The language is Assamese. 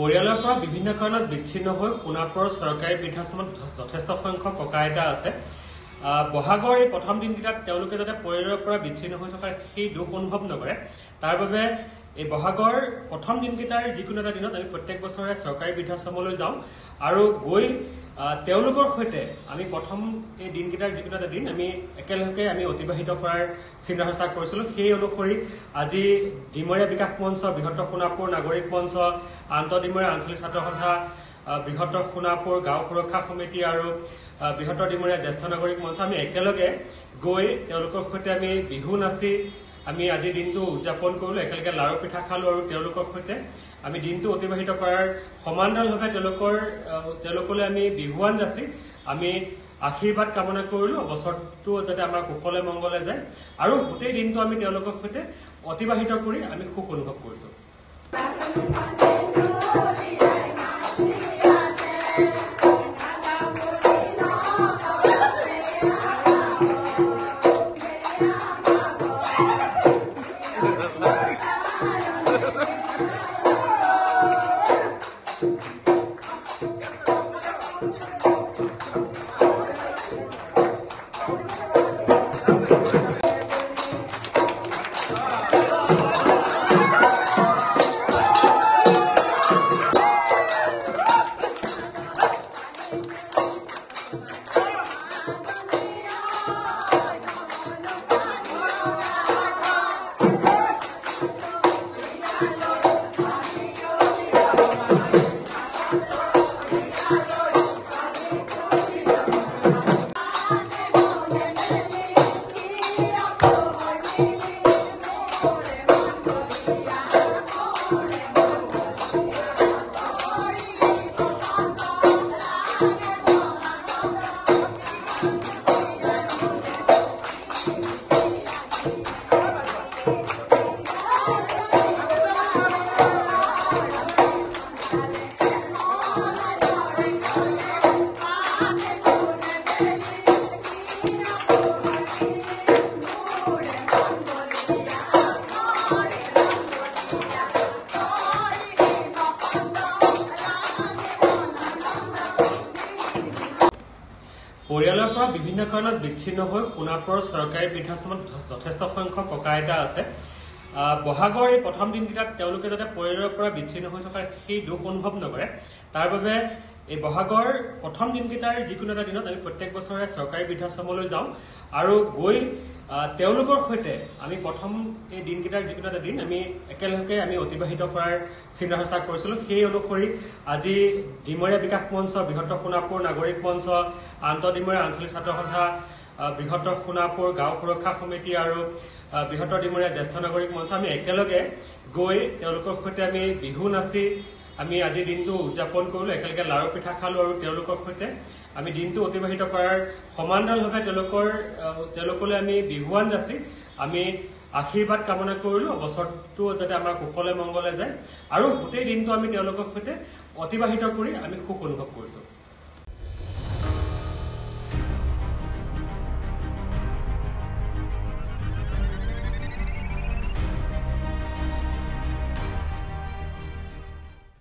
পৰিয়ালৰ পৰা বিভিন্ন কাৰণত বিচ্ছিন্ন হৈ সোণাপুৰৰ চৰকাৰী বৃদ্ধাশ্ৰমত যথেষ্ট সংখ্যক ককা আইতা আছে। বহাগৰ এই প্ৰথম দিনকেইটাত তেওঁলোকে যাতে পৰিয়ালৰ পৰা বিচ্ছিন্ন হৈ থকাৰ সেই দুখ অনুভৱ নকৰে, তাৰ বাবে এই বহাগৰ প্ৰথম দিনকেইটাৰ যিকোনো এটা দিনত আমি প্ৰত্যেক বছৰে চৰকাৰী বৃদ্ধাশ্ৰমলৈ যাওঁ আৰু গৈ তেওঁলোকৰ সৈতে আমি প্ৰথম এই দিনকেইটাৰ যিকোনো এটা দিন আমি একেলগে আমি অতিবাহিত কৰাৰ চিন্তা চৰ্চা কৰিছিলোঁ। সেই অনুসৰি আজি ডিমৰীয়া বিকাশ মঞ্চ, বৃহত্তৰ সোণাপুৰ নাগৰিক মঞ্চ, আন্তঃডিমৰীয়া আঞ্চলিক ছাত্ৰ সন্থা, বৃহত্তৰ সোণাপুৰ গাঁও সুৰক্ষা সমিতি আৰু বৃহত্তৰ ডিমৰীয়া জ্যেষ্ঠ নাগৰিক মঞ্চ আমি একেলগে গৈ তেওঁলোকৰ সৈতে আমি বিহু নাচি আমি আজি দিনটো উদযাপন কৰিলোঁ, একেলগে লাৰু পিঠা খালোঁ আৰু তেওঁলোকৰ সৈতে আমি দিনটো অতিবাহিত কৰাৰ সমান্তৰালভাৱে তেওঁলোকলৈ আমি বিহুৱান যাচি আমি আশীৰ্বাদ কামনা কৰিলোঁ, বছৰটো যাতে আমাৰ কুশলে মংগলে যায় আৰু গোটেই দিনটো আমি তেওঁলোকৰ সৈতে অতিবাহিত কৰি আমি সুখ অনুভৱ কৰিছোঁ। পৰিয়ালৰ পৰা বিভিন্ন কাৰণত বিচ্ছিন্ন হৈ সোণাপুৰৰ চৰকাৰী বৃদ্ধাশ্ৰমত যথেষ্ট সংখ্যক ককা আইতা আছে। বহাগৰ এই প্ৰথম দিনকেইটাত তেওঁলোকে যাতে পৰিয়ালৰ পৰা বিচ্ছিন্ন হৈ থকাৰ সেই দুখ অনুভৱ নকৰে, তাৰ বাবে এই বহাগৰ প্ৰথম দিনকেইটাৰ যিকোনো এটা দিনত আমি প্ৰত্যেক বছৰে চৰকাৰী বৃদ্ধাশ্ৰমলৈ যাওঁ আৰু গৈ তেওঁলোকৰ সৈতে আমি প্ৰথম এই দিনকেইটাৰ যিকোনো এটা দিন আমি একেলগে আমি অতিবাহিত কৰাৰ চিন্তা চৰ্চা কৰিছিলোঁ। সেই অনুসৰি আজি ডিমৰীয়া বিকাশ মঞ্চ, বৃহত্তৰ সোণাপুৰ নাগৰিক মঞ্চ, আন্তঃডিমৰীয়া আঞ্চলিক ছাত্ৰ সন্থা, বৃহত্তৰ সোণাপুৰ গাঁও সুৰক্ষা সমিতি আৰু বৃহত্তৰ ডিমৰীয়া জ্যেষ্ঠ নাগৰিক মঞ্চ আমি একেলগে গৈ তেওঁলোকৰ সৈতে আমি বিহু নাচি আমি আজি দিনটো উদযাপন কৰিলোঁ, একেলগে লাৰু পিঠা খালোঁ আৰু তেওঁলোকৰ সৈতে আমি দিনটো অতিবাহিত কৰাৰ সমান্তৰালভাৱে তেওঁলোকলৈ আমি বিহুৱান যাচি আমি আশীৰ্বাদ কামনা কৰিলোঁ, বছৰটো যাতে আমাৰ কুশলে মংগলে যায় আৰু গোটেই দিনটো আমি তেওঁলোকৰ সৈতে অতিবাহিত কৰি আমি সুখ অনুভৱ কৰিছোঁ।